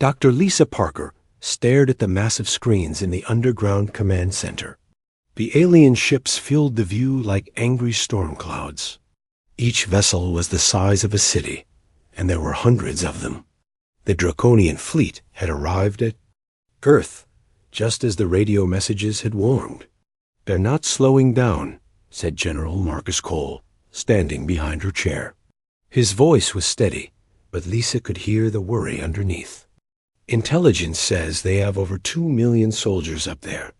Dr. Lisa Parker stared at the massive screens in the underground command center. The alien ships filled the view like angry storm clouds. Each vessel was the size of a city, and there were hundreds of them. The Draconian fleet had arrived at Earth, just as the radio messages had warned. "They're not slowing down," said General Marcus Cole, standing behind her chair. His voice was steady, but Lisa could hear the worry underneath. "Intelligence says they have over 2 million soldiers up there."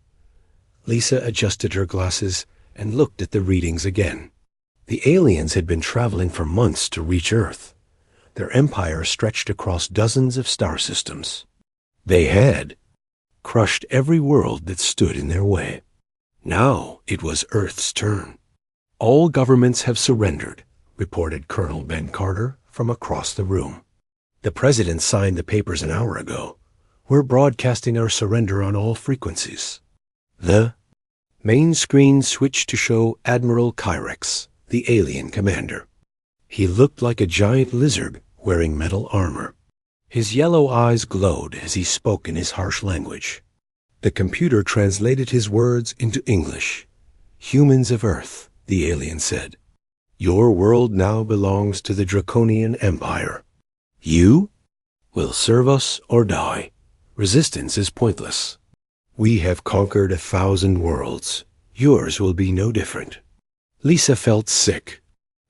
Lisa adjusted her glasses and looked at the readings again. The aliens had been traveling for months to reach Earth. Their empire stretched across dozens of star systems. They had crushed every world that stood in their way. Now it was Earth's turn. "All governments have surrendered," reported Colonel Ben Carter from across the room. "The President signed the papers an hour ago. We're broadcasting our surrender on all frequencies." The main screen switched to show Admiral Kyrex, the alien commander. He looked like a giant lizard wearing metal armor. His yellow eyes glowed as he spoke in his harsh language. The computer translated his words into English. "Humans of Earth," the alien said, "your world now belongs to the Draconian Empire. You will serve us or die. Resistance is pointless. We have conquered 1,000 worlds. Yours will be no different." Lisa felt sick.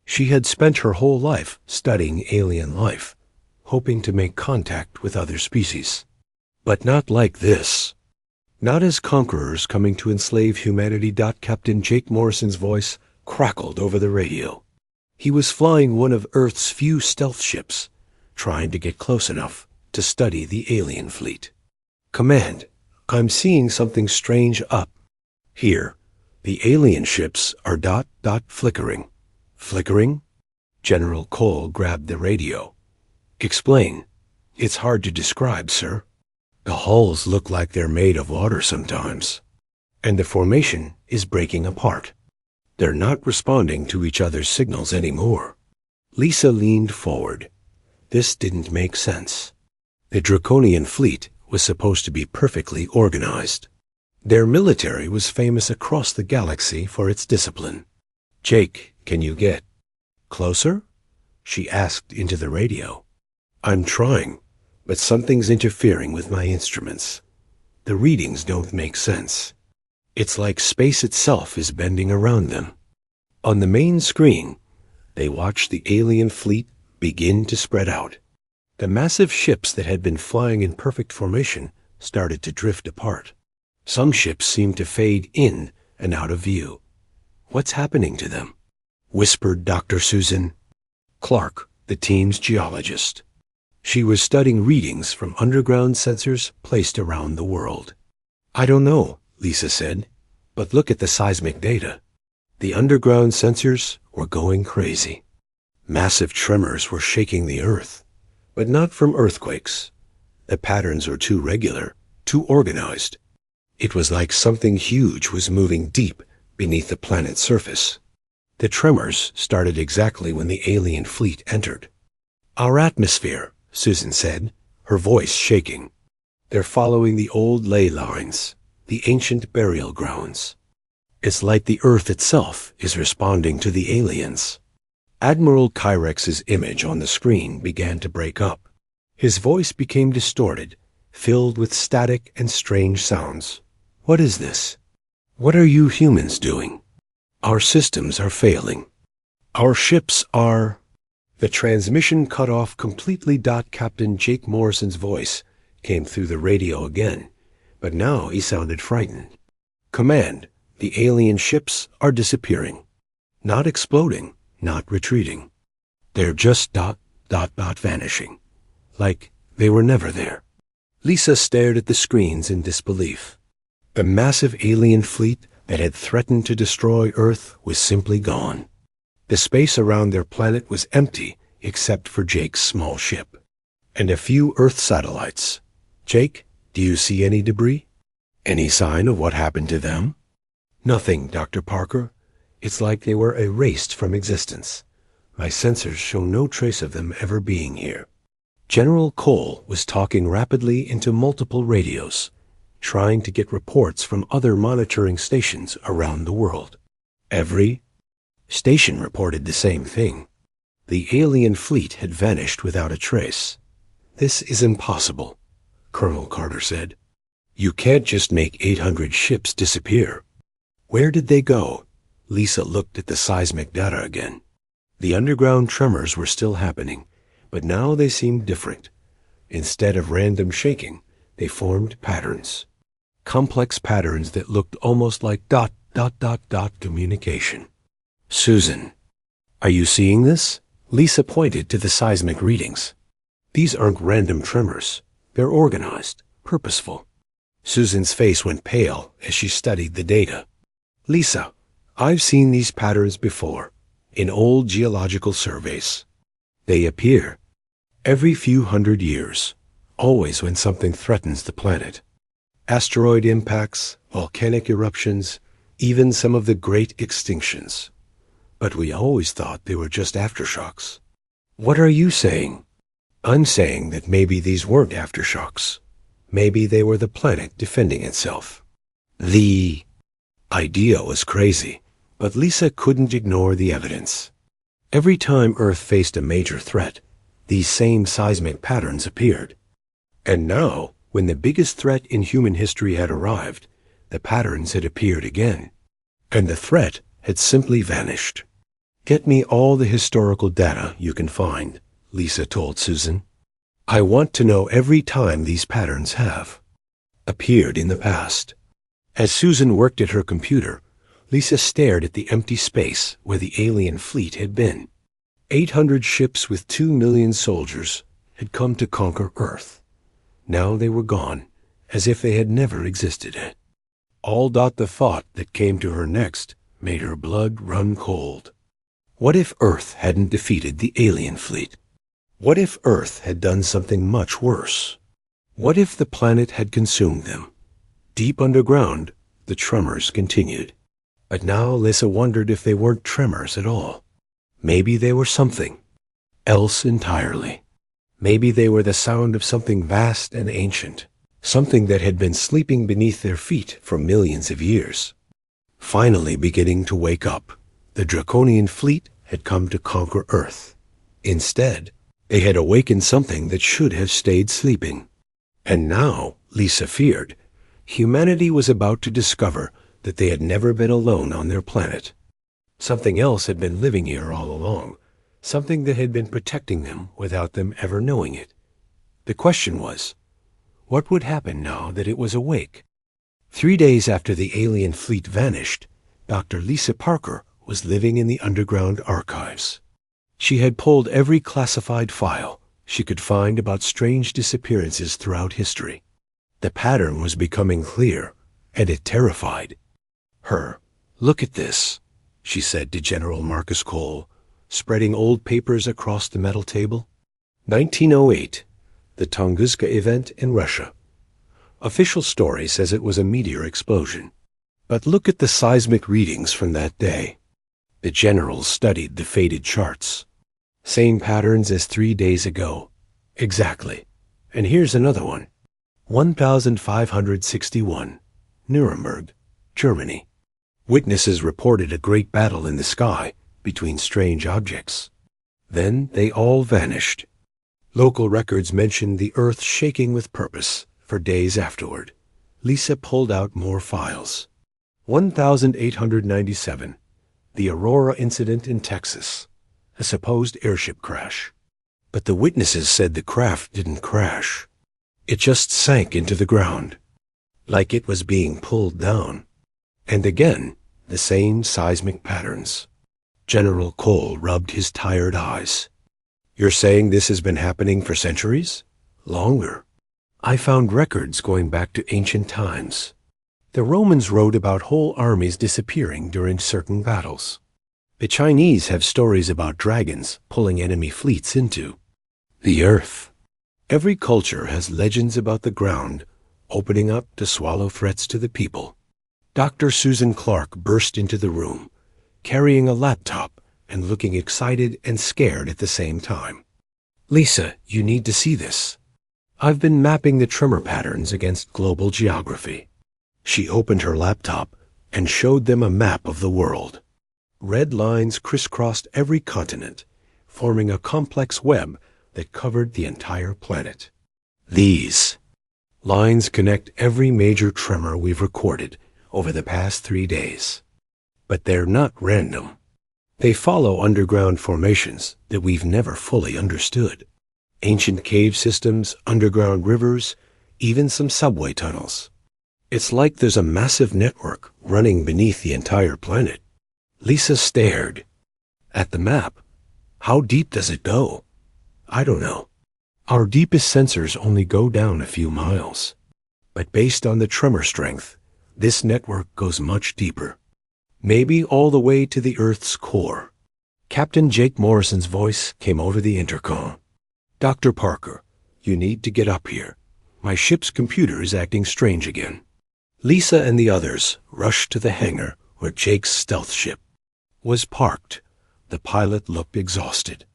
She had spent her whole life studying alien life, hoping to make contact with other species. But not like this. Not as conquerors coming to enslave humanity. Captain Jake Morrison's voice crackled over the radio. He was flying one of Earth's few stealth ships, trying to get close enough to study the alien fleet. "Command, I'm seeing something strange up here. The alien ships are flickering." "Flickering?" General Cole grabbed the radio. "Explain." "It's hard to describe, sir. The hulls look like they're made of water sometimes, and the formation is breaking apart. They're not responding to each other's signals anymore." Lisa leaned forward. This didn't make sense. The Draconian fleet was supposed to be perfectly organized. Their military was famous across the galaxy for its discipline. "Jake, can you get closer?" she asked into the radio. "I'm trying, but something's interfering with my instruments. The readings don't make sense. It's like space itself is bending around them." On the main screen, they watched the alien fleet begin to spread out. The massive ships that had been flying in perfect formation started to drift apart. Some ships seemed to fade in and out of view. "What's happening to them?" whispered Dr. Susan Clark, the team's geologist. She was studying readings from underground sensors placed around the world. "I don't know," Lisa said, "but look at the seismic data." The underground sensors were going crazy. Massive tremors were shaking the Earth, but not from earthquakes. The patterns were too regular, too organized. It was like something huge was moving deep beneath the planet's surface. The tremors started exactly when the alien fleet entered. "Our atmosphere," Susan said, her voice shaking. "They're following the old ley lines, the ancient burial grounds. It's like the Earth itself is responding to the aliens." Admiral Kyrex's image on the screen began to break up. His voice became distorted, filled with static and strange sounds. "What is this? What are you humans doing? Our systems are failing. Our ships are—" The transmission cut off completely. Captain Jake Morrison's voice came through the radio again, but now he sounded frightened. "Command, the alien ships are disappearing. Not exploding, not retreating. They're just vanishing. Like they were never there." Lisa stared at the screens in disbelief. The massive alien fleet that had threatened to destroy Earth was simply gone. The space around their planet was empty except for Jake's small ship and a few Earth satellites. "Jake, do you see any debris? Any sign of what happened to them?" "Nothing, Dr. Parker. It's like they were erased from existence. My sensors show no trace of them ever being here." General Cole was talking rapidly into multiple radios, trying to get reports from other monitoring stations around the world. Every station reported the same thing. The alien fleet had vanished without a trace. "This is impossible," Colonel Carter said. "You can't just make 800 ships disappear." "Where did they go?" Lisa looked at the seismic data again. The underground tremors were still happening, but now they seemed different. Instead of random shaking, they formed patterns. Complex patterns that looked almost like ... communication. "Susan, are you seeing this?" Lisa pointed to the seismic readings. "These aren't random tremors. They're organized, purposeful." Susan's face went pale as she studied the data. "Lisa, I've seen these patterns before, in old geological surveys. They appear every few hundred years, always when something threatens the planet. Asteroid impacts, volcanic eruptions, even some of the great extinctions. But we always thought they were just aftershocks." "What are you saying?" "I'm saying that maybe these weren't aftershocks. Maybe they were the planet defending itself." The idea was crazy, but Lisa couldn't ignore the evidence. Every time Earth faced a major threat, these same seismic patterns appeared. And now, when the biggest threat in human history had arrived, the patterns had appeared again. And the threat had simply vanished. "Get me all the historical data you can find," Lisa told Susan. "I want to know every time these patterns have appeared in the past." As Susan worked at her computer, Lisa stared at the empty space where the alien fleet had been. 800 ships with 2 million soldiers had come to conquer Earth. Now they were gone, as if they had never existed. The thought that came to her next made her blood run cold. What if Earth hadn't defeated the alien fleet? What if Earth had done something much worse? What if the planet had consumed them? Deep underground, the tremors continued. But now Lisa wondered if they weren't tremors at all. Maybe they were something else entirely. Maybe they were the sound of something vast and ancient, something that had been sleeping beneath their feet for millions of years. Finally beginning to wake up, the Draconian fleet had come to conquer Earth. Instead, they had awakened something that should have stayed sleeping. And now, Lisa feared, humanity was about to discover that they had never been alone on their planet. Something else had been living here all along, something that had been protecting them without them ever knowing it. The question was, what would happen now that it was awake? 3 days after the alien fleet vanished, Dr. Lisa Parker was living in the underground archives. She had pulled every classified file she could find about strange disappearances throughout history. The pattern was becoming clear, and it terrified her. "Look at this," she said to General Marcus Cole, spreading old papers across the metal table. 1908, the Tunguska event in Russia. Official story says it was a meteor explosion. But look at the seismic readings from that day. The generals studied the faded charts. Same patterns as 3 days ago. Exactly. And here's another one. 1561, Nuremberg, Germany. Witnesses reported a great battle in the sky between strange objects. Then they all vanished. Local records mentioned the Earth shaking with purpose for days afterward. Lisa pulled out more files. 1897, the Aurora incident in Texas, a supposed airship crash. But the witnesses said the craft didn't crash. It just sank into the ground, like it was being pulled down. And again, the same seismic patterns. General Cole rubbed his tired eyes. "You're saying this has been happening for centuries?" "Longer. I found records going back to ancient times. The Romans wrote about whole armies disappearing during certain battles. The Chinese have stories about dragons pulling enemy fleets into the earth. Every culture has legends about the ground opening up to swallow threats to the people." Dr. Susan Clark burst into the room, carrying a laptop and looking excited and scared at the same time. Lisa, you need to see this. I've been mapping the tremor patterns against global geography. She opened her laptop and showed them a map of the world. Red lines crisscrossed every continent, forming a complex web that covered the entire planet. These lines connect every major tremor we've recorded over the past 3 days. But they're not random. They follow underground formations that we've never fully understood. Ancient cave systems, underground rivers, even some subway tunnels. It's like there's a massive network running beneath the entire planet. Lisa stared at the map. How deep does it go? I don't know. Our deepest sensors only go down a few miles. But based on the tremor strength, this network goes much deeper. Maybe all the way to the Earth's core. Captain Jake Morrison's voice came over the intercom. Dr. Parker, you need to get up here. My ship's computer is acting strange again. Lisa and the others rushed to the hangar where Jake's stealth ship was parked. The pilot looked exhausted.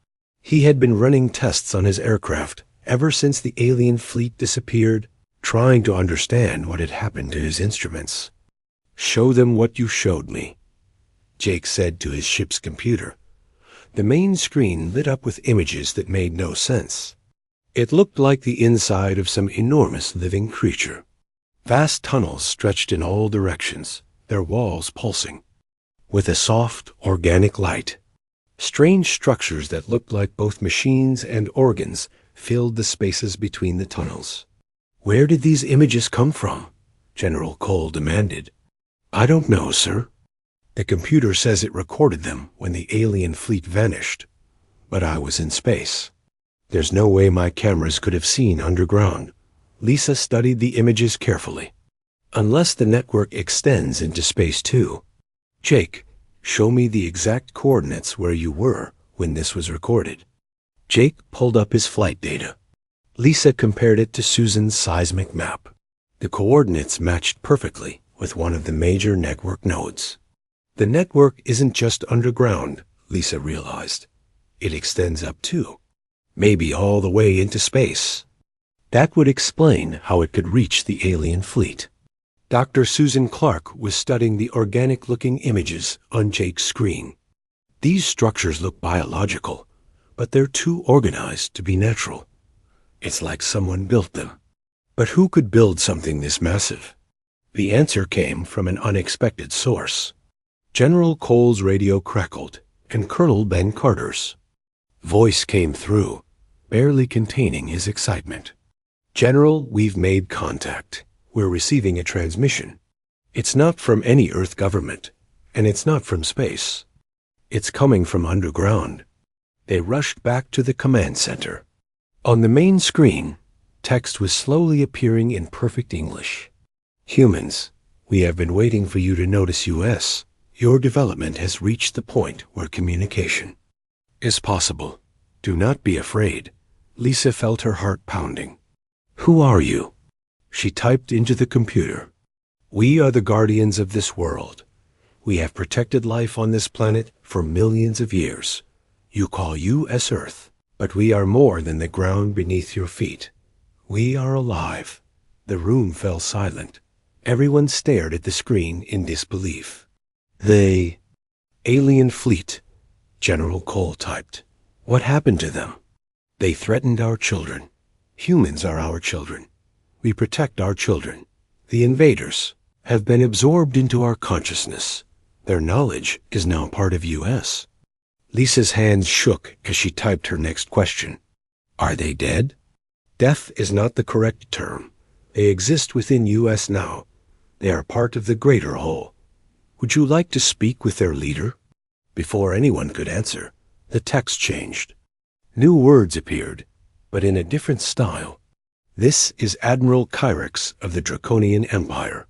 He had been running tests on his aircraft ever since the alien fleet disappeared, trying to understand what had happened to his instruments. Show them what you showed me, Jake said to his ship's computer. The main screen lit up with images that made no sense. It looked like the inside of some enormous living creature. Vast tunnels stretched in all directions, their walls pulsing with a soft, organic light. Strange structures that looked like both machines and organs filled the spaces between the tunnels. Where did these images come from? General Cole demanded. I don't know, sir. The computer says it recorded them when the alien fleet vanished, but I was in space. There's no way my cameras could have seen underground. Lisa studied the images carefully. Unless the network extends into space too. Jake, show me the exact coordinates where you were when this was recorded. Jake pulled up his flight data. Lisa compared it to Susan's seismic map. The coordinates matched perfectly with one of the major network nodes. The network isn't just underground, Lisa realized. It extends up too, maybe all the way into space. That would explain how it could reach the alien fleet. Dr. Susan Clark was studying the organic-looking images on Jake's screen. These structures look biological, but they're too organized to be natural. It's like someone built them. But who could build something this massive? The answer came from an unexpected source. General Cole's radio crackled, and Colonel Ben Carter's voice came through, barely containing his excitement. General, we've made contact. We're receiving a transmission. It's not from any Earth government, and it's not from space. It's coming from underground. They rushed back to the command center. On the main screen, text was slowly appearing in perfect English. Humans, we have been waiting for you to notice US. Your development has reached the point where communication is possible. Do not be afraid. Lisa felt her heart pounding. Who are you? She typed into the computer. We are the guardians of this world. We have protected life on this planet for millions of years. You call US Earth, but we are more than the ground beneath your feet. We are alive. The room fell silent. Everyone stared at the screen in disbelief. The alien fleet, General Cole typed. What happened to them? They threatened our children. Humans are our children. We protect our children. The invaders have been absorbed into our consciousness. Their knowledge is now part of US. Lisa's hands shook as she typed her next question. Are they dead? Death is not the correct term. They exist within US now. They are part of the greater whole. Would you like to speak with their leader? Before anyone could answer, the text changed. New words appeared, but in a different style. This is Admiral Kyrex of the Draconian Empire.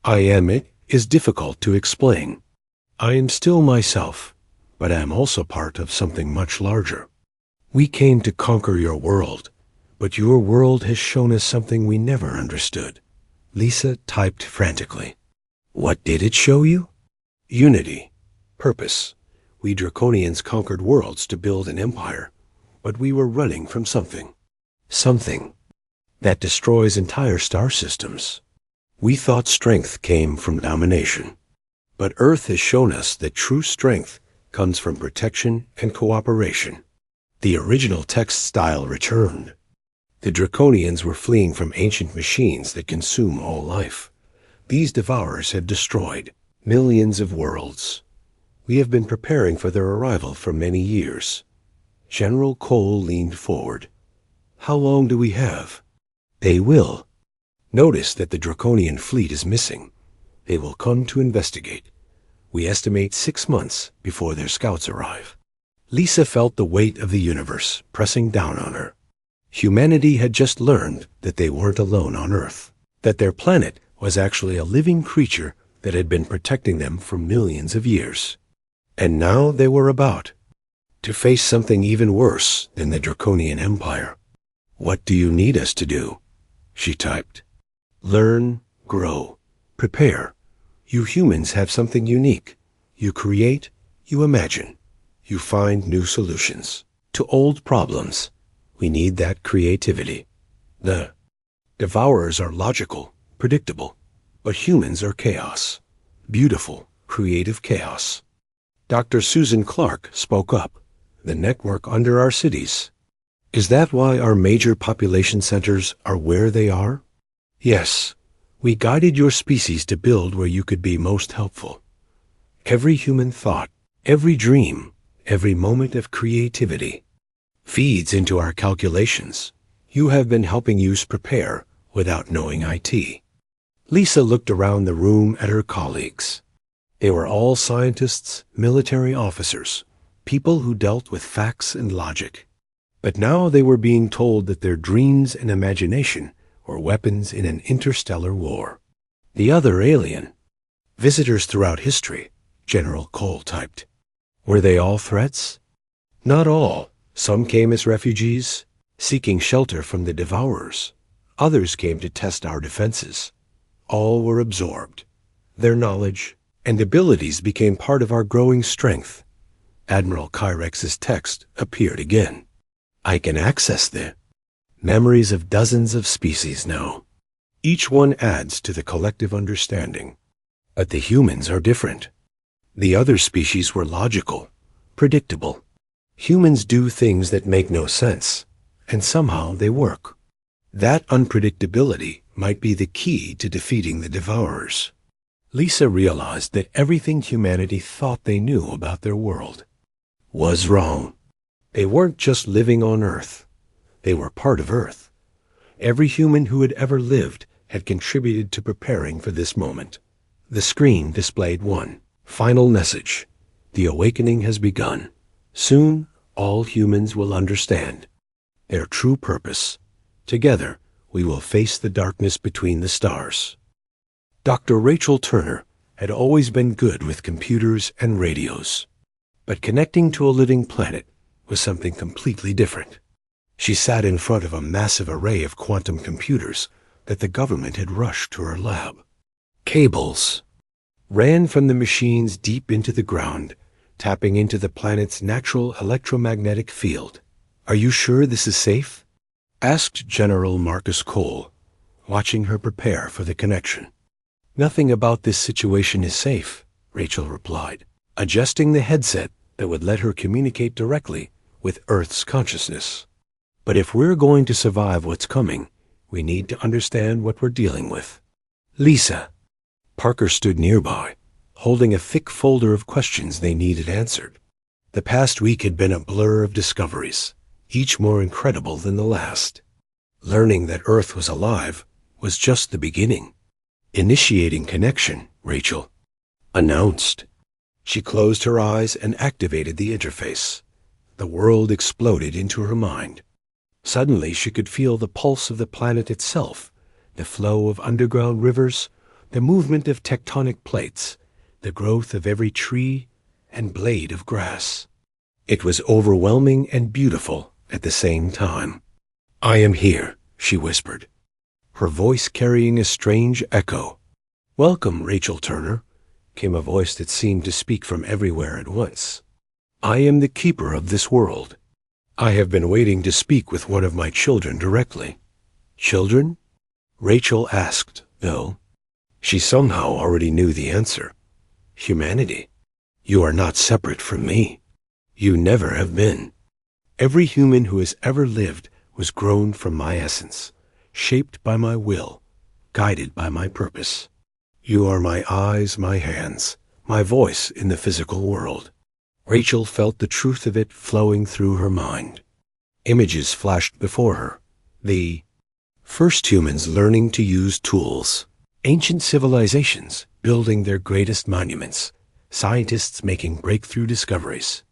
It is difficult to explain. I am still myself, but I am also part of something much larger. We came to conquer your world, but your world has shown us something we never understood. Lisa typed frantically. What did it show you? Unity. Purpose. We Draconians conquered worlds to build an empire. but we were running from something. Something that destroys entire star systems. We thought strength came from domination. But Earth has shown us that true strength comes from protection and cooperation. The original text style returned. The Draconians were fleeing from ancient machines that consume all life. These devourers have destroyed millions of worlds. We have been preparing for their arrival for many years. General Cole leaned forward. How long do we have? They will. Notice that the Draconian fleet is missing. They will come to investigate. We estimate 6 months before their scouts arrive. Lisa felt the weight of the universe pressing down on her. Humanity had just learned that they weren't alone on Earth, that their planet was actually a living creature that had been protecting them for millions of years. And now they were about to face something even worse than the Draconian Empire. What do you need us to do? She typed. Learn, grow, prepare. You humans have something unique. You create, you imagine. You find new solutions to old problems. We need that creativity. The devourers are logical, predictable, but humans are chaos. Beautiful, creative chaos. Dr. Susan Clark spoke up. The network under our cities. Is that why our major population centers are where they are? Yes. We guided your species to build where you could be most helpful. Every human thought, every dream, every moment of creativity feeds into our calculations. You have been helping us prepare without knowing IT. Lisa looked around the room at her colleagues. They were all scientists, military officers, people who dealt with facts and logic. But now they were being told that their dreams and imagination were weapons in an interstellar war. The other alien. Visitors throughout history, General Cole typed. Were they all threats? Not all. Some came as refugees, seeking shelter from the devourers. Others came to test our defenses. All were absorbed. Their knowledge and abilities became part of our growing strength. Admiral Kyrex's text appeared again. I can access the memories of dozens of species now. Each one adds to the collective understanding. But the humans are different. The other species were logical, predictable. Humans do things that make no sense, and somehow they work. That unpredictability might be the key to defeating the devourers. Lisa realized that everything humanity thought they knew about their world was wrong. They weren't just living on Earth. They were part of Earth. Every human who had ever lived had contributed to preparing for this moment. The screen displayed one final message. The awakening has begun. Soon, all humans will understand their true purpose. Together, we will face the darkness between the stars. Dr. Rachel Turner had always been good with computers and radios, but connecting to a living planet was something completely different. She sat in front of a massive array of quantum computers that the government had rushed to her lab. Cables ran from the machines deep into the ground, tapping into the planet's natural electromagnetic field. Are you sure this is safe? Asked General Marcus Cole, watching her prepare for the connection. Nothing about this situation is safe, Rachel replied, adjusting the headset that would let her communicate directly with Earth's consciousness. But if we're going to survive what's coming, we need to understand what we're dealing with. Lisa. Parker stood nearby, holding a thick folder of questions they needed answered. The past week had been a blur of discoveries, each more incredible than the last. Learning that Earth was alive was just the beginning. Initiating connection, Rachel announced. She closed her eyes and activated the interface. The world exploded into her mind. Suddenly she could feel the pulse of the planet itself, the flow of underground rivers, the movement of tectonic plates, the growth of every tree and blade of grass. It was overwhelming and beautiful at the same time. I am here, she whispered, her voice carrying a strange echo. Welcome, Rachel Turner, came a voice that seemed to speak from everywhere at once. I am the keeper of this world. I have been waiting to speak with one of my children directly. Children? Rachel asked, though. She somehow already knew the answer. Humanity. You are not separate from me. You never have been. Every human who has ever lived was grown from my essence, shaped by my will, guided by my purpose. You are my eyes, my hands, my voice in the physical world. Rachel felt the truth of it flowing through her mind. Images flashed before her. The first humans learning to use tools. Ancient civilizations building their greatest monuments. Scientists making breakthrough discoveries.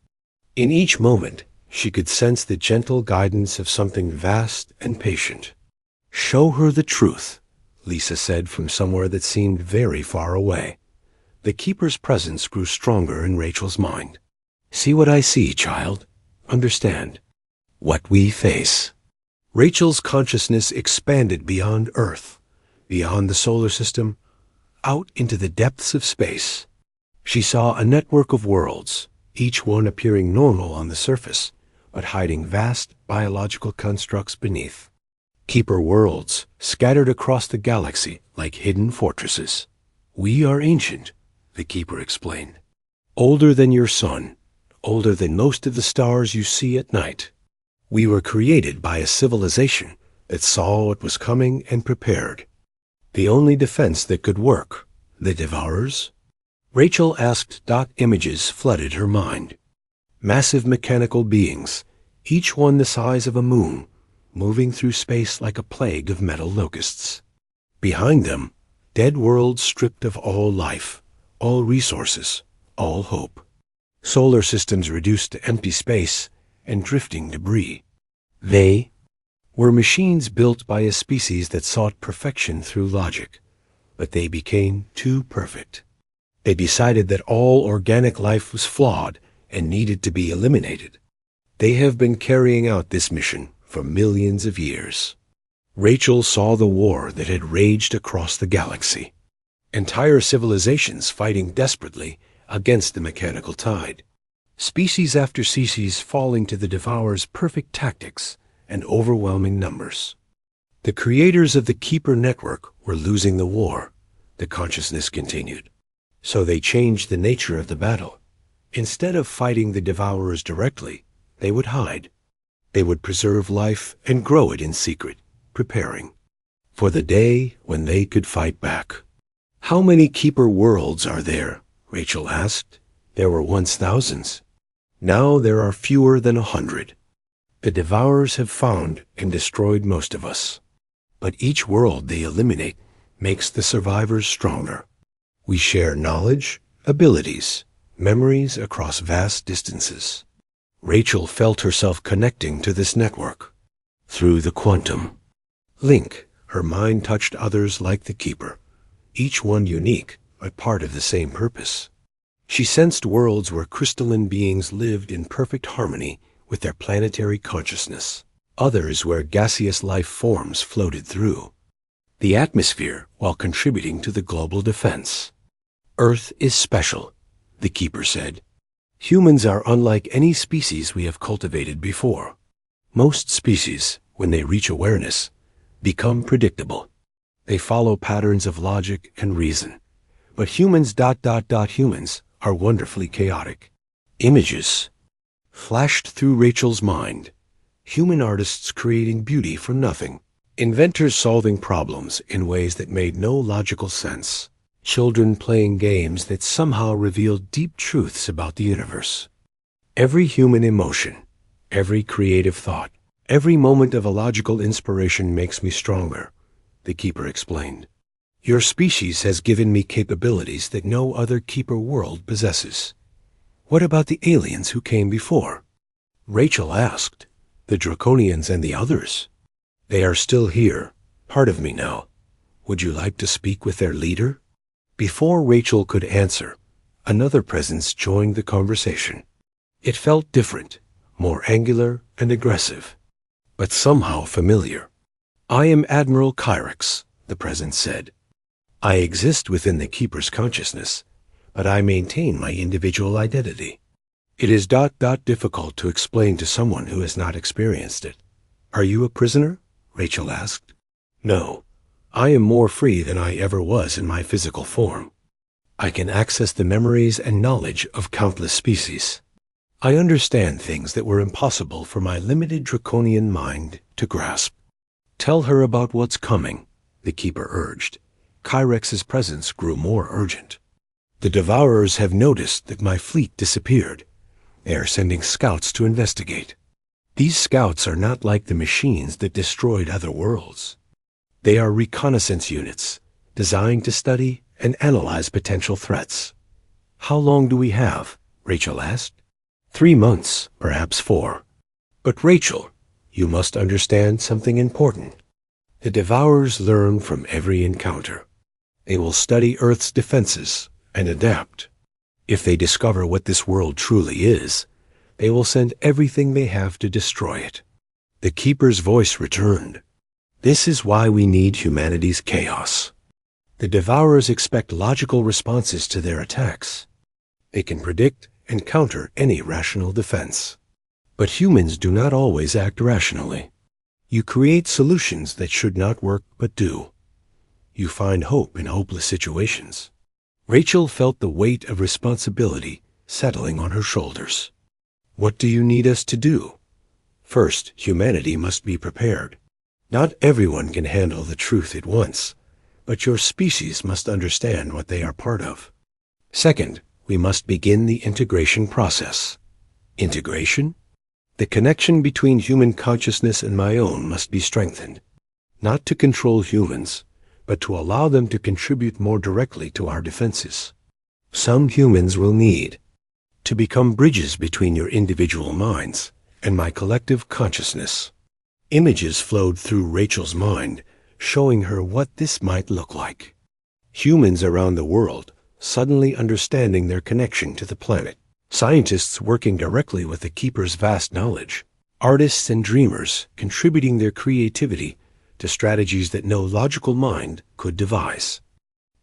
In each moment, she could sense the gentle guidance of something vast and patient. Show her the truth, Lisa said from somewhere that seemed very far away. The keeper's presence grew stronger in Rachel's mind. See what I see, child. Understand. What we face. Rachel's consciousness expanded beyond Earth, beyond the solar system, out into the depths of space. She saw a network of worlds, each one appearing normal on the surface, but hiding vast biological constructs beneath. Keeper worlds scattered across the galaxy like hidden fortresses. We are ancient, the Keeper explained. Older than your sun, older than most of the stars you see at night. We were created by a civilization that saw what was coming and prepared. The only defense that could work, the Devourers? Rachel asked. Images flooded her mind. Massive mechanical beings, each one the size of a moon, moving through space like a plague of metal locusts. Behind them, dead worlds stripped of all life, all resources, all hope. Solar systems reduced to empty space and drifting debris. They were machines built by a species that sought perfection through logic, but they became too perfect. They decided that all organic life was flawed and needed to be eliminated. They have been carrying out this mission for millions of years. Rachel saw the war that had raged across the galaxy. Entire civilizations fighting desperately against the mechanical tide. Species after species falling to the Devourer's perfect tactics and overwhelming numbers. The creators of the Keeper Network were losing the war, the consciousness continued. So they changed the nature of the battle. Instead of fighting the Devourers directly, they would hide. They would preserve life and grow it in secret, preparing for the day when they could fight back. How many Keeper worlds are there? Rachel asked. There were once thousands. Now there are fewer than 100. The Devourers have found and destroyed most of us. But each world they eliminate makes the survivors stronger. We share knowledge, abilities, memories across vast distances. Rachel felt herself connecting to this network. Through the quantum link, her mind touched others like the Keeper, each one unique, but part of the same purpose. She sensed worlds where crystalline beings lived in perfect harmony with their planetary consciousness, others where gaseous life forms floated through the atmosphere while contributing to the global defense. Earth is special, the Keeper said. Humans are unlike any species we have cultivated before. Most species, when they reach awareness, become predictable. They follow patterns of logic and reason. But humans humans are wonderfully chaotic. Images flashed through Rachel's mind. Human artists creating beauty from nothing. Inventors solving problems in ways that made no logical sense. Children playing games that somehow revealed deep truths about the universe. Every human emotion, every creative thought, every moment of illogical inspiration makes me stronger, the Keeper explained. Your species has given me capabilities that no other Keeper world possesses. What about the aliens who came before? Rachel asked. The Draconians and the others? They are still here, part of me now. Would you like to speak with their leader? Before Rachel could answer, another presence joined the conversation. It felt different, more angular and aggressive, but somehow familiar. I am Admiral Kyrix, the presence said. I exist within the Keeper's consciousness, but I maintain my individual identity. It is difficult to explain to someone who has not experienced it. Are you a prisoner? Rachel asked. No, I am more free than I ever was in my physical form. I can access the memories and knowledge of countless species. I understand things that were impossible for my limited draconian mind to grasp. Tell her about what's coming, the keeper urged. Kyrex's presence grew more urgent. The Devourers have noticed that my fleet disappeared. They are sending scouts to investigate. These scouts are not like the machines that destroyed other worlds. They are reconnaissance units, designed to study and analyze potential threats. How long do we have? Rachel asked. 3 months, perhaps 4. But Rachel, you must understand something important. The Devourers learn from every encounter. They will study Earth's defenses and adapt. If they discover what this world truly is, they will send everything they have to destroy it. The Keeper's voice returned. This is why we need humanity's chaos. The Devourers expect logical responses to their attacks. They can predict and counter any rational defense. But humans do not always act rationally. You create solutions that should not work but do. You find hope in hopeless situations. Rachel felt the weight of responsibility settling on her shoulders. What do you need us to do? First, humanity must be prepared. Not everyone can handle the truth at once, but your species must understand what they are part of. Second, we must begin the integration process. Integration? The connection between human consciousness and my own must be strengthened, not to control humans, but to allow them to contribute more directly to our defenses. Some humans will need to become bridges between your individual minds and my collective consciousness. Images flowed through Rachel's mind, showing her what this might look like. Humans around the world suddenly understanding their connection to the planet. Scientists working directly with the Keeper's vast knowledge. Artists and dreamers contributing their creativity to strategies that no logical mind could devise.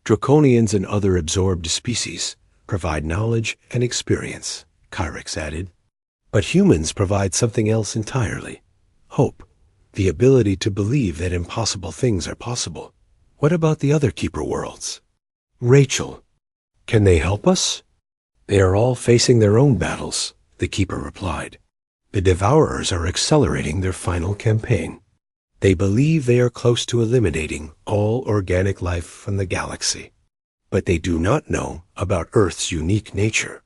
Draconians and other absorbed species provide knowledge and experience, Kyrex added. But humans provide something else entirely. Hope. The ability to believe that impossible things are possible. What about the other Keeper worlds? Rachel. Can they help us? They are all facing their own battles, the Keeper replied. The Devourers are accelerating their final campaign. They believe they are close to eliminating all organic life from the galaxy. But they do not know about Earth's unique nature.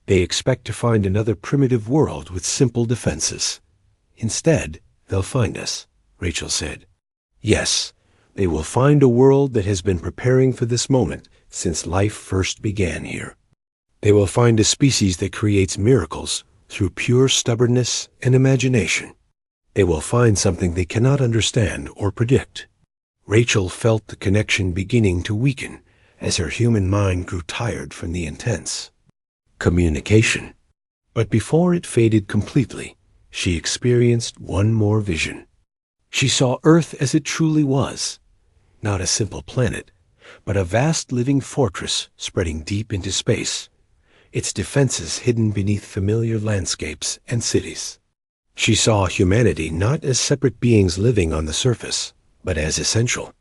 They expect to find another primitive world with simple defenses. Instead, they'll find us, Rachel said. Yes, they will find a world that has been preparing for this moment since life first began here. They will find a species that creates miracles through pure stubbornness and imagination. They will find something they cannot understand or predict. Rachel felt the connection beginning to weaken as her human mind grew tired from the intense communication. But before it faded completely, she experienced one more vision. She saw Earth as it truly was, not a simple planet, but a vast living fortress spreading deep into space, its defenses hidden beneath familiar landscapes and cities. She saw humanity not as separate beings living on the surface, but as essential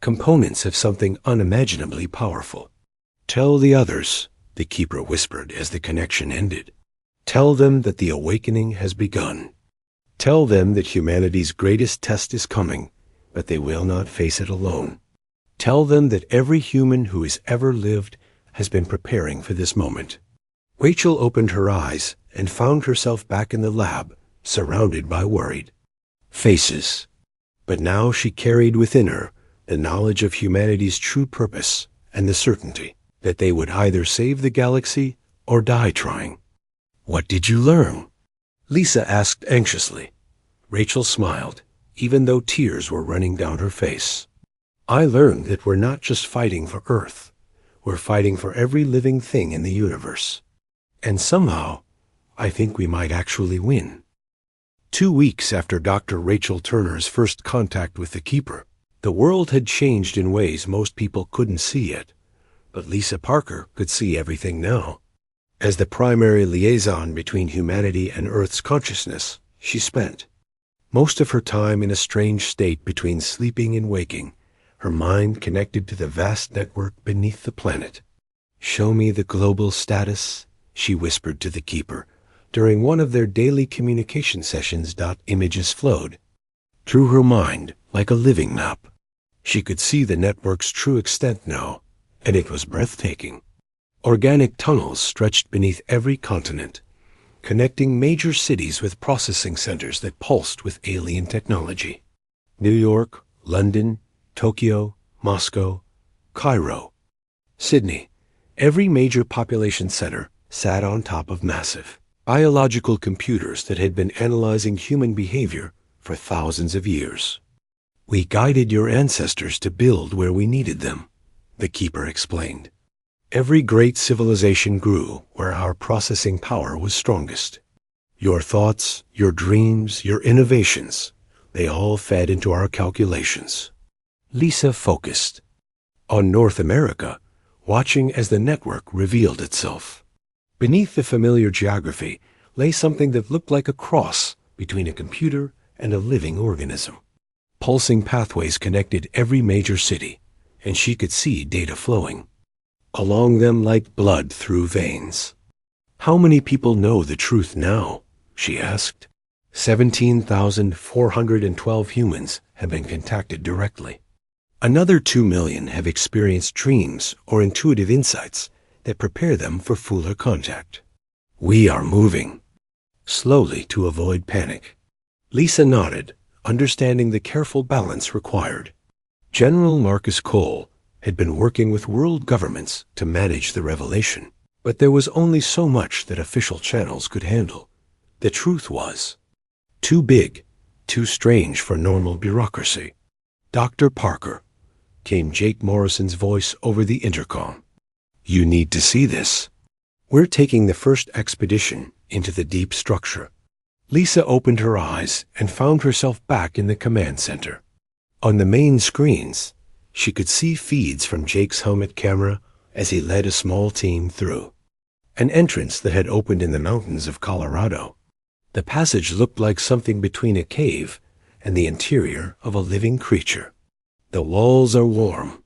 components of something unimaginably powerful. Tell the others, the Keeper whispered as the connection ended. Tell them that the awakening has begun. Tell them that humanity's greatest test is coming, but they will not face it alone. Tell them that every human who has ever lived has been preparing for this moment. Rachel opened her eyes and found herself back in the lab, surrounded by worried faces. But now she carried within her the knowledge of humanity's true purpose and the certainty that they would either save the galaxy or die trying. What did you learn? Lisa asked anxiously. Rachel smiled, even though tears were running down her face. I learned that we're not just fighting for Earth. We're fighting for every living thing in the universe. And somehow, I think we might actually win. 2 weeks after Dr. Rachel Turner's first contact with the Keeper, the world had changed in ways most people couldn't see yet. But Lisa Parker could see everything now. As the primary liaison between humanity and Earth's consciousness, she spent most of her time in a strange state between sleeping and waking, her mind connected to the vast network beneath the planet. "Show me the global status," she whispered to the keeper during one of their daily communication sessions. Images flowed through her mind like a living map. She could see the network's true extent now, and it was breathtaking. Organic tunnels stretched beneath every continent, connecting major cities with processing centers that pulsed with alien technology. New York, London, Tokyo, Moscow, Cairo, Sydney. Every major population center sat on top of massive biological computers that had been analyzing human behavior for thousands of years. "We guided your ancestors to build where we needed them," the keeper explained. "Every great civilization grew where our processing power was strongest. Your thoughts, your dreams, your innovations, they all fed into our calculations." Lisa focused on North America, watching as the network revealed itself. Beneath the familiar geography lay something that looked like a cross between a computer and a living organism. Pulsing pathways connected every major city, and she could see data flowing along them like blood through veins. "How many people know the truth now?" she asked. 17,412 humans have been contacted directly. Another 2 million have experienced dreams or intuitive insights that prepare them for fuller contact. "We are moving slowly to avoid panic." Lisa nodded, understanding the careful balance required. General Marcus Cole had been working with world governments to manage the revelation, but there was only so much that official channels could handle. The truth was too big, too strange for normal bureaucracy. "Dr. Parker," came Jake Morrison's voice over the intercom. "You need to see this. We're taking the first expedition into the deep structure." Lisa opened her eyes and found herself back in the command center. On the main screens, she could see feeds from Jake's helmet camera as he led a small team through an entrance that had opened in the mountains of Colorado. The passage looked like something between a cave and the interior of a living creature. "The walls are warm,"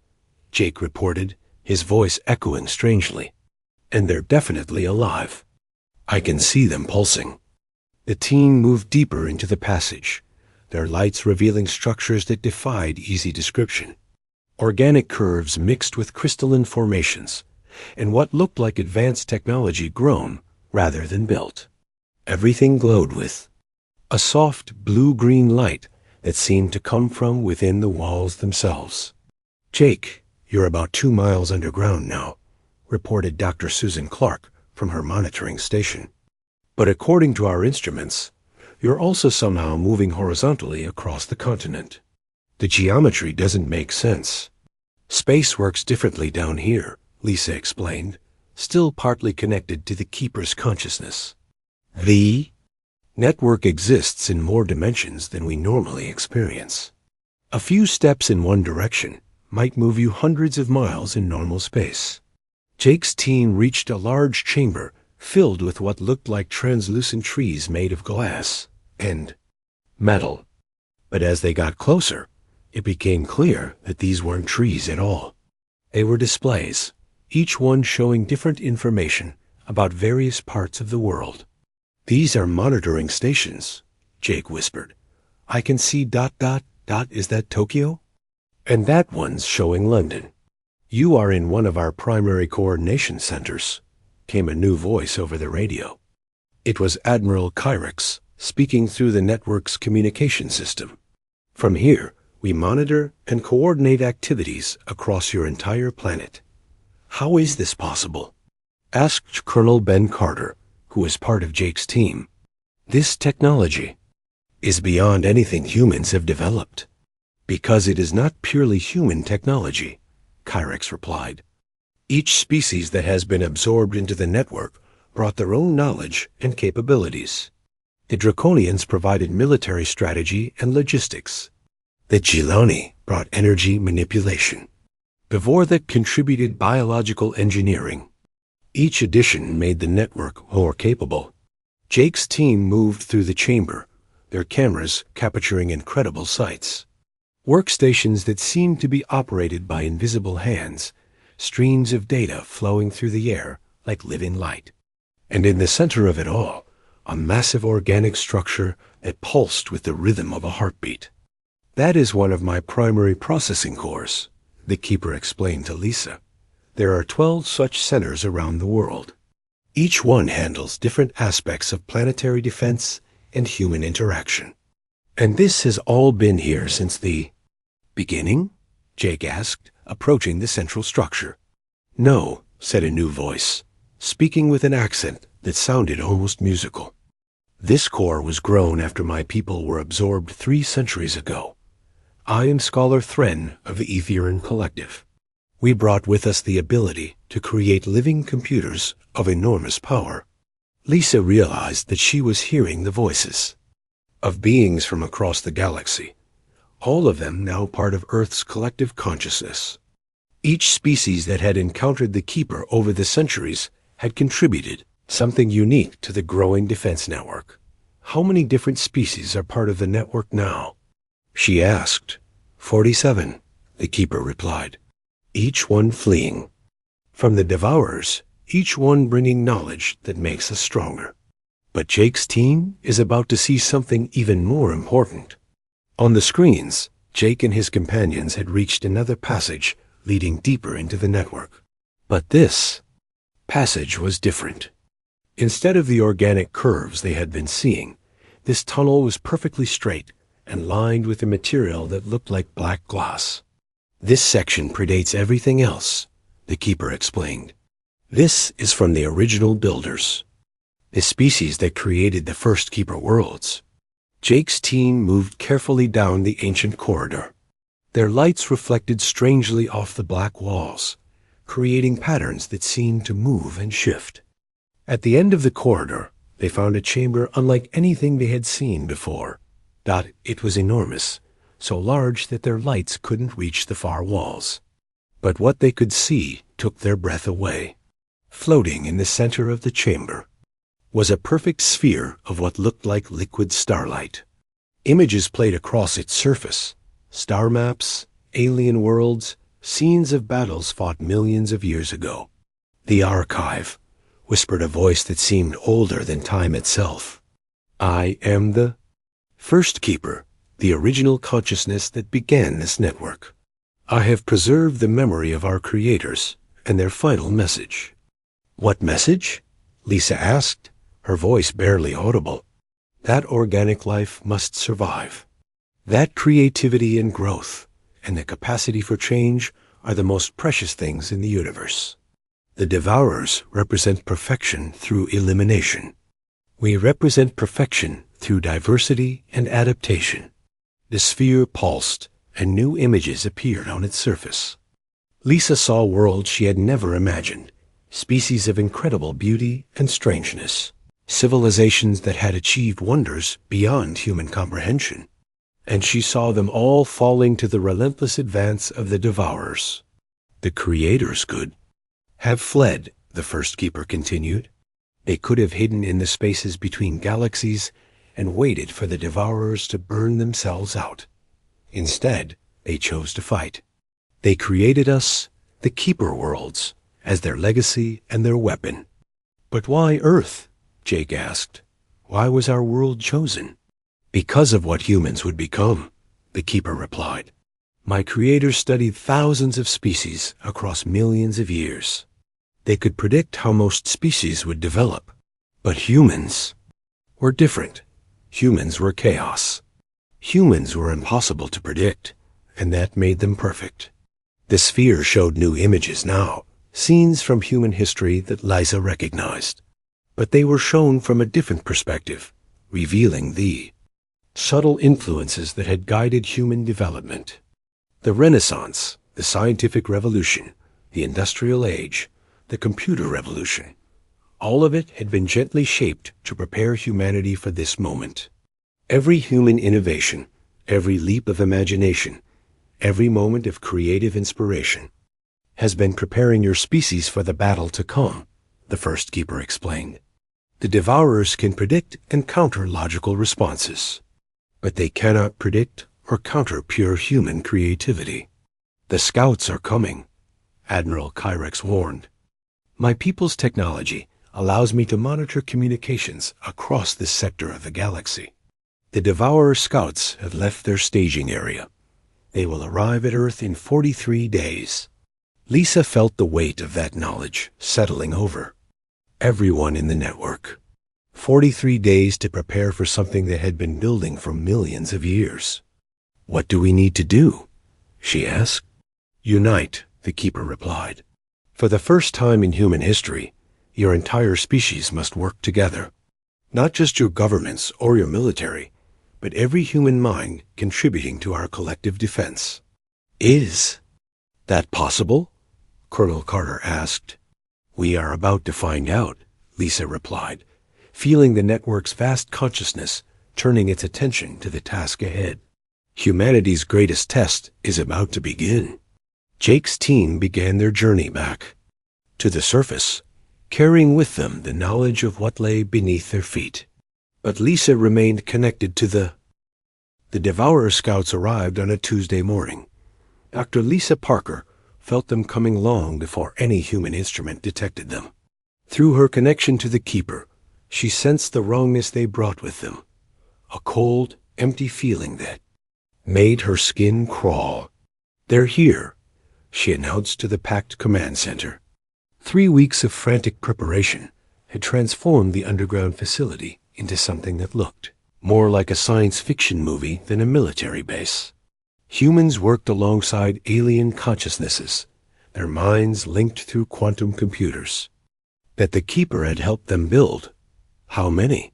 Jake reported, his voice echoing strangely. "And they're definitely alive. I can see them pulsing." The team moved deeper into the passage, their lights revealing structures that defied easy description. Organic curves mixed with crystalline formations, and what looked like advanced technology grown rather than built. Everything glowed with a soft blue-green light that seemed to come from within the walls themselves. "Jake, you're about 2 miles underground now," reported Dr. Susan Clark from her monitoring station. "But according to our instruments, you're also somehow moving horizontally across the continent. The geometry doesn't make sense." "Space works differently down here," Lisa explained, still partly connected to the keeper's consciousness. "The network exists in more dimensions than we normally experience. A few steps in one direction might move you hundreds of miles in normal space." Jake's team reached a large chamber filled with what looked like translucent trees made of glass and metal. But as they got closer, it became clear that these weren't trees at all. They were displays, each one showing different information about various parts of the world. "These are monitoring stations," Jake whispered. "I can see ... Is that Tokyo? And that one's showing London." "You are in one of our primary coordination centers," came a new voice over the radio. It was Admiral Kyrix speaking through the network's communication system. "From here, we monitor and coordinate activities across your entire planet." "How is this possible?" asked Colonel Ben Carter, who was part of Jake's team. "This technology is beyond anything humans have developed." "Because it is not purely human technology," Kyrix replied. "Each species that has been absorbed into the network brought their own knowledge and capabilities. The Draconians provided military strategy and logistics. The Gilani brought energy manipulation. Bevortha contributed biological engineering. Each addition made the network more capable. Jake's team moved through the chamber, their cameras capturing incredible sights. Workstations that seemed to be operated by invisible hands, streams of data flowing through the air like living light. And in the center of it all, a massive organic structure that pulsed with the rhythm of a heartbeat. "That is one of my primary processing cores," the keeper explained to Lisa. "There are 12 such centers around the world. Each one handles different aspects of planetary defense and human interaction. And this has all been here since the beginning?" Jake asked, approaching the central structure. "No," said a new voice, speaking with an accent that sounded almost musical. "This core was grown after my people were absorbed 3 centuries ago. I am Scholar Thren of the Etherian Collective. We brought with us the ability to create living computers of enormous power." Lisa realized that she was hearing the voices of beings from across the galaxy, all of them now part of Earth's collective consciousness. Each species that had encountered the Keeper over the centuries had contributed something unique to the growing defense network. "How many different species are part of the network now?" she asked. 47, the Keeper replied, each one fleeing from the Devourers, each one bringing knowledge that makes us stronger. But Jake's team is about to see something even more important. On the screens, Jake and his companions had reached another passage leading deeper into the network. But this passage was different. Instead of the organic curves they had been seeing, this tunnel was perfectly straight and lined with a material that looked like black glass. "This section predates everything else," the Keeper explained. "This is from the original builders, the species that created the first Keeper worlds." Jake's team moved carefully down the ancient corridor. Their lights reflected strangely off the black walls, creating patterns that seemed to move and shift. At the end of the corridor, they found a chamber unlike anything they had seen before. It was enormous, so large that their lights couldn't reach the far walls. But what they could see took their breath away. Floating in the center of the chamber was a perfect sphere of what looked like liquid starlight. Images played across its surface, star maps, alien worlds, scenes of battles fought millions of years ago. "The archive," whispered a voice that seemed older than time itself. "I am the first Keeper, the original consciousness that began this network. I have preserved the memory of our creators and their final message." "What message?" Lisa asked, her voice barely audible. "That organic life must survive. That creativity and growth and the capacity for change are the most precious things in the universe. The Devourers represent perfection through elimination. We represent perfection through diversity and adaptation." The sphere pulsed, and new images appeared on its surface. Lisa saw worlds she had never imagined, species of incredible beauty and strangeness, civilizations that had achieved wonders beyond human comprehension. And she saw them all falling to the relentless advance of the Devourers. "The Creators could have fled," the first Keeper continued. "They could have hidden in the spaces between galaxies and waited for the Devourers to burn themselves out. Instead, they chose to fight. They created us, the Keeper worlds, as their legacy and their weapon." "But why Earth?" Jake asked. "Why was our world chosen?" "Because of what humans would become," the Keeper replied. "My creators studied thousands of species across millions of years. They could predict how most species would develop. But humans were different. Humans were chaos. Humans were impossible to predict, and that made them perfect." The sphere showed new images now, scenes from human history that Liza recognized. But they were shown from a different perspective, revealing the subtle influences that had guided human development. The Renaissance, the scientific revolution, the industrial age, the computer revolution, all of it had been gently shaped to prepare humanity for this moment. Every human innovation, every leap of imagination, every moment of creative inspiration has been preparing your species for the battle to come, the first keeper explained. The Devourers can predict and counter logical responses, but they cannot predict or counter pure human creativity. The scouts are coming, Admiral Kyrex warned. My people's technology allows me to monitor communications across this sector of the galaxy. The Devourer scouts have left their staging area. They will arrive at Earth in 43 days. Lisa felt the weight of that knowledge settling over everyone in the network. 43 days to prepare for something that had been building for millions of years. What do we need to do? She asked. Unite, the keeper replied. For the first time in human history, your entire species must work together. Not just your governments or your military, but every human mind contributing to our collective defense. Is that possible? Colonel Carter asked. We are about to find out, Lisa replied, feeling the network's vast consciousness turning its attention to the task ahead. Humanity's greatest test is about to begin. Jake's team began their journey back to the surface, carrying with them the knowledge of what lay beneath their feet. But Lisa remained connected to the Devourer scouts arrived on a Tuesday morning. Dr. Lisa Parker felt them coming long before any human instrument detected them. Through her connection to the Keeper, she sensed the wrongness they brought with them, a cold, empty feeling that made her skin crawl. They're here, she announced to the packed command center. 3 weeks of frantic preparation had transformed the underground facility into something that looked more like a science fiction movie than a military base. Humans worked alongside alien consciousnesses, their minds linked through quantum computers. That the Keeper had helped them build. How many?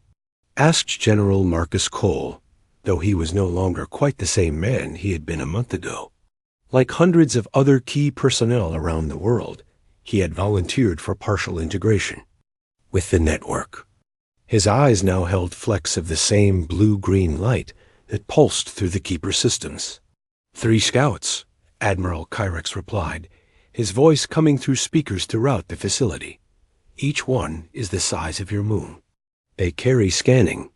Asked General Marcus Cole, though he was no longer quite the same man he had been a month ago. Like hundreds of other key personnel around the world, he had volunteered for partial integration with the network. His eyes now held flecks of the same blue-green light that pulsed through the Keeper systems. 3 scouts, Admiral Kyrex replied, his voice coming through speakers throughout the facility. Each one is the size of your moon. They carry scanning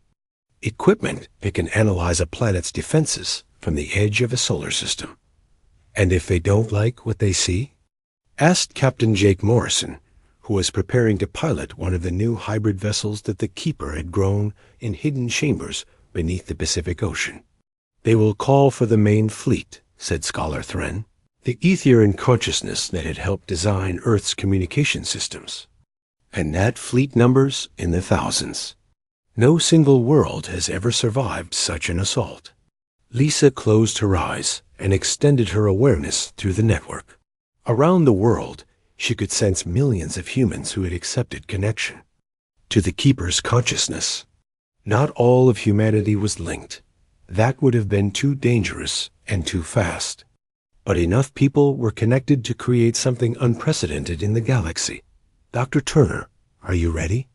equipment that can analyze a planet's defenses from the edge of a solar system. And if they don't like what they see? Asked Captain Jake Morrison, who was preparing to pilot one of the new hybrid vessels that the Keeper had grown in hidden chambers beneath the Pacific Ocean. They will call for the main fleet, said Scholar Thren, the Aetherian consciousness that had helped design Earth's communication systems. And that fleet numbers in the thousands. No single world has ever survived such an assault. Lisa closed her eyes and extended her awareness through the network. Around the world, she could sense millions of humans who had accepted connection to the Keeper's consciousness. Not all of humanity was linked. That would have been too dangerous and too fast. But enough people were connected to create something unprecedented in the galaxy. Dr. Turner, are you ready?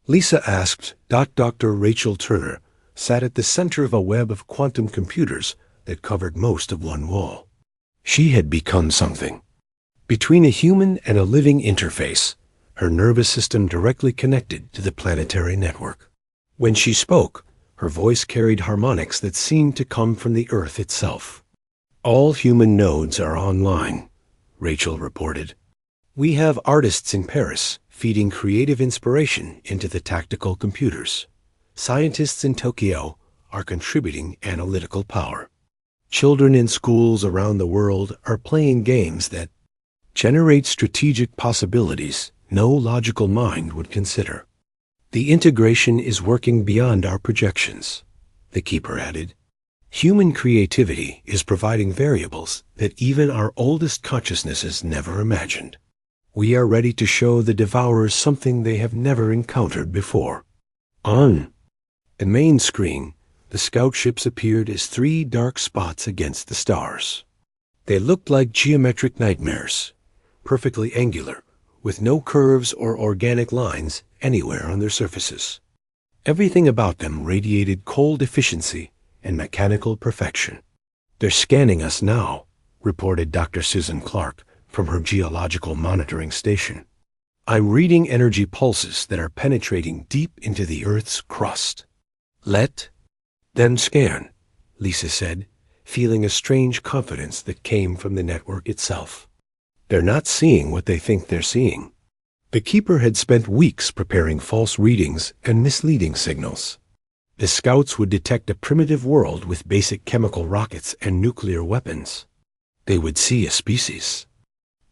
Lisa asked. Dr. Rachel Turner sat at the center of a web of quantum computers that covered most of one wall. She had become something. Between a human and a living interface, her nervous system directly connected to the planetary network. When she spoke, her voice carried harmonics that seemed to come from the Earth itself. All human nodes are online, Rachel reported. We have artists in Paris feeding creative inspiration into the tactical computers. Scientists in Tokyo are contributing analytical power. Children in schools around the world are playing games that generate strategic possibilities no logical mind would consider. The integration is working beyond our projections, the Keeper added. Human creativity is providing variables that even our oldest consciousnesses never imagined. We are ready to show the Devourers something they have never encountered before. On the main screen, the scout ships appeared as 3 dark spots against the stars. They looked like geometric nightmares, perfectly angular, with no curves or organic lines anywhere on their surfaces. Everything about them radiated cold efficiency and mechanical perfection. They're scanning us now, reported Dr. Susan Clark from her geological monitoring station. I'm reading energy pulses that are penetrating deep into the Earth's crust. Let them scan, Lisa said, feeling a strange confidence that came from the network itself. They're not seeing what they think they're seeing. The Keeper had spent weeks preparing false readings and misleading signals. The scouts would detect a primitive world with basic chemical rockets and nuclear weapons. They would see a species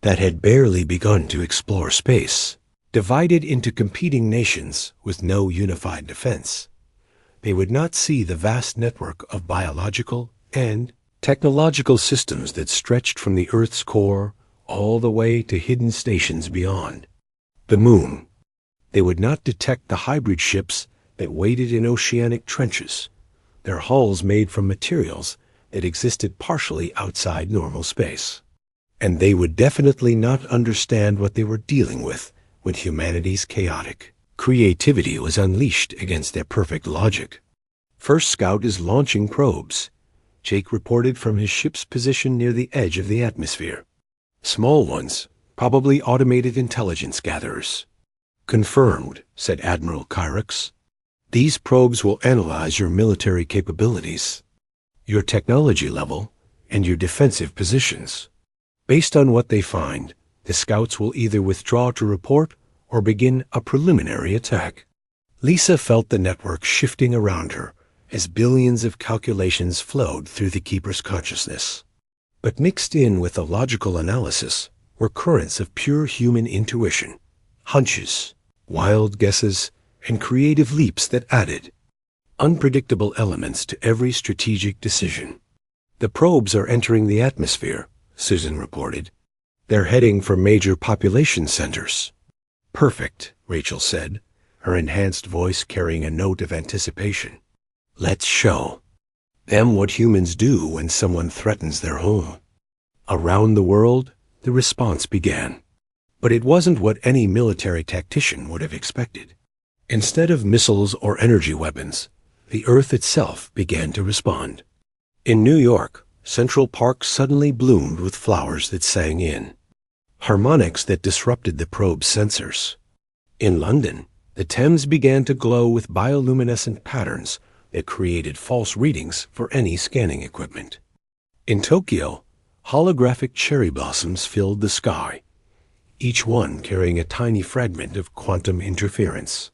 that had barely begun to explore space, divided into competing nations with no unified defense. They would not see the vast network of biological and technological systems that stretched from the Earth's core all the way to hidden stations beyond. The Moon. They would not detect the hybrid ships that waited in oceanic trenches, their hulls made from materials that existed partially outside normal space. And they would definitely not understand what they were dealing with when humanity's chaotic creativity was unleashed against their perfect logic. First Scout is launching probes, Jake reported from his ship's position near the edge of the atmosphere. Small ones, probably automated intelligence gatherers. Confirmed, said Admiral Kyrix. These probes will analyze your military capabilities, your technology level, and your defensive positions. Based on what they find, the scouts will either withdraw to report or begin a preliminary attack. Lisa felt the network shifting around her as billions of calculations flowed through the Keeper's consciousness. But mixed in with the logical analysis were currents of pure human intuition, hunches, wild guesses, and creative leaps that added unpredictable elements to every strategic decision. The probes are entering the atmosphere, Susan reported. They're heading for major population centers. Perfect, Rachel said, her enhanced voice carrying a note of anticipation. Let's show them what humans do when someone threatens their home. Around the world, the response began. But it wasn't what any military tactician would have expected. Instead of missiles or energy weapons, the Earth itself began to respond. In New York, Central Park suddenly bloomed with flowers that sang in, harmonics that disrupted the probe's sensors. In London, the Thames began to glow with bioluminescent patterns that created false readings for any scanning equipment. In Tokyo, holographic cherry blossoms filled the sky, each one carrying a tiny fragment of quantum interference.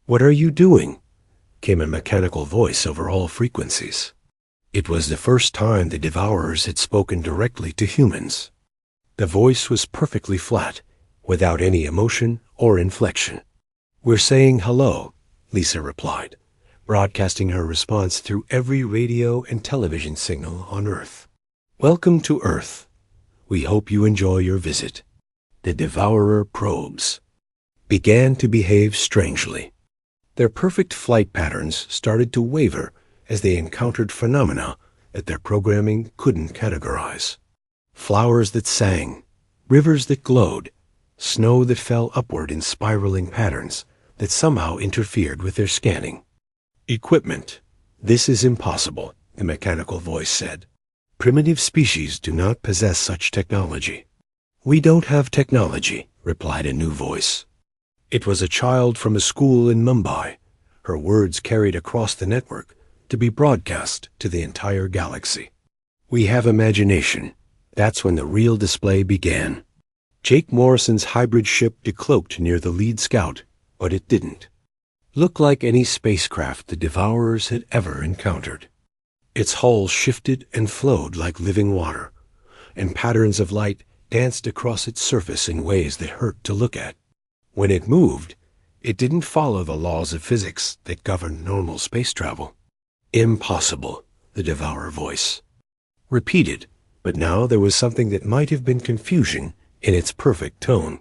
What are you doing? Came a mechanical voice over all frequencies. It was the first time the Devourers had spoken directly to humans. The voice was perfectly flat, without any emotion or inflection. We're saying hello, Lisa replied, broadcasting her response through every radio and television signal on Earth. Welcome to Earth. We hope you enjoy your visit. The Devourer probes began to behave strangely. Their perfect flight patterns started to waver as they encountered phenomena that their programming couldn't categorize. Flowers that sang, rivers that glowed, snow that fell upward in spiraling patterns that somehow interfered with their scanning. Equipment. This is impossible, the mechanical voice said. Primitive species do not possess such technology. We don't have technology, replied a new voice. It was a child from a school in Mumbai, her words carried across the network to be broadcast to the entire galaxy. We have imagination. That's when the real display began. Jake Morrison's hybrid ship decloaked near the lead scout, but it didn't look like any spacecraft the Devourers had ever encountered. Its hull shifted and flowed like living water, and patterns of light danced across its surface in ways that hurt to look at. When it moved, it didn't follow the laws of physics that govern normal space travel. Impossible, the Devourer voice repeated, but now there was something that might have been confusion in its perfect tone.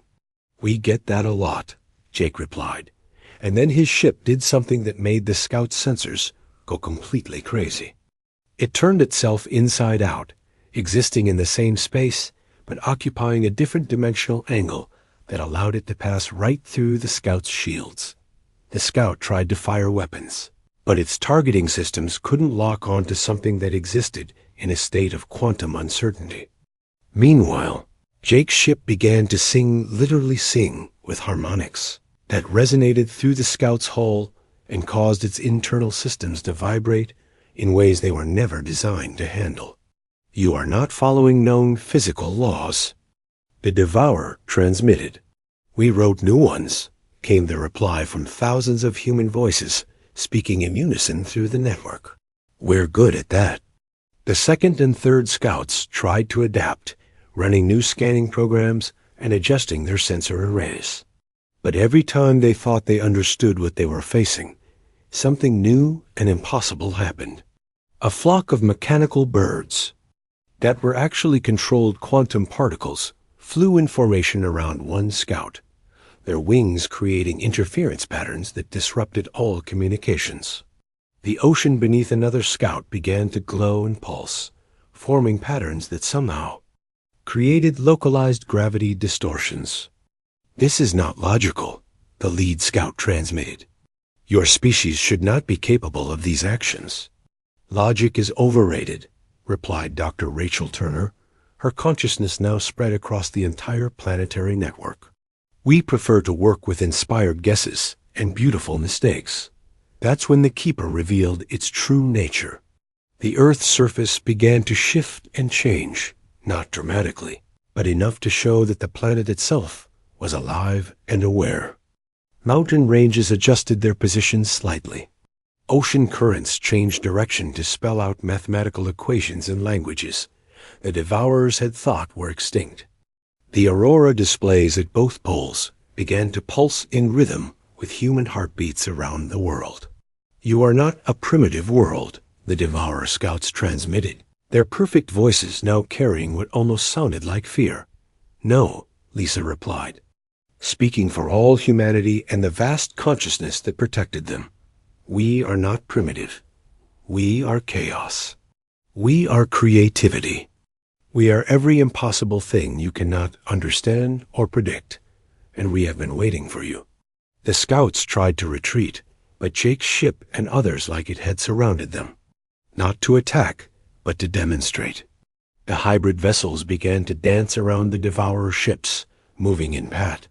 We get that a lot, Jake replied, and then his ship did something that made the scout's sensors go completely crazy. It turned itself inside out, existing in the same space, but occupying a different dimensional angle that allowed it to pass right through the scout's shields. The scout tried to fire weapons, but its targeting systems couldn't lock onto something that existed in a state of quantum uncertainty. Meanwhile, Jake's ship began to literally sing with harmonics that resonated through the scout's hull and caused its internal systems to vibrate in ways they were never designed to handle. "You are not following known physical laws." The Devourer transmitted. "We wrote new ones," came the reply from thousands of human voices speaking in unison through the network. "We're good at that." The second and third scouts tried to adapt, running new scanning programs and adjusting their sensor arrays. But every time they thought they understood what they were facing, something new and impossible happened. A flock of mechanical birds that were actually controlled quantum particles flew in formation around one scout, their wings creating interference patterns that disrupted all communications. The ocean beneath another scout began to glow and pulse, forming patterns that somehow created localized gravity distortions. "This is not logical," the lead scout transmitted. "Your species should not be capable of these actions." "Logic is overrated," replied Dr. Rachel Turner, her consciousness now spread across the entire planetary network. "We prefer to work with inspired guesses and beautiful mistakes." That's when the Keeper revealed its true nature. The Earth's surface began to shift and change, not dramatically, but enough to show that the planet itself was alive and aware. Mountain ranges adjusted their positions slightly. Ocean currents changed direction to spell out mathematical equations in languages the Devourers had thought were extinct. The aurora displays at both poles began to pulse in rhythm with human heartbeats around the world. "You are not a primitive world," the Devourer scouts transmitted, their perfect voices now carrying what almost sounded like fear. "No," Lisa replied, speaking for all humanity and the vast consciousness that protected them. "We are not primitive. We are chaos. We are creativity. We are every impossible thing you cannot understand or predict, and we have been waiting for you." The scouts tried to retreat, but Jake's ship and others like it had surrounded them, not to attack, but to demonstrate. The hybrid vessels began to dance around the Devourer ships, moving in pat.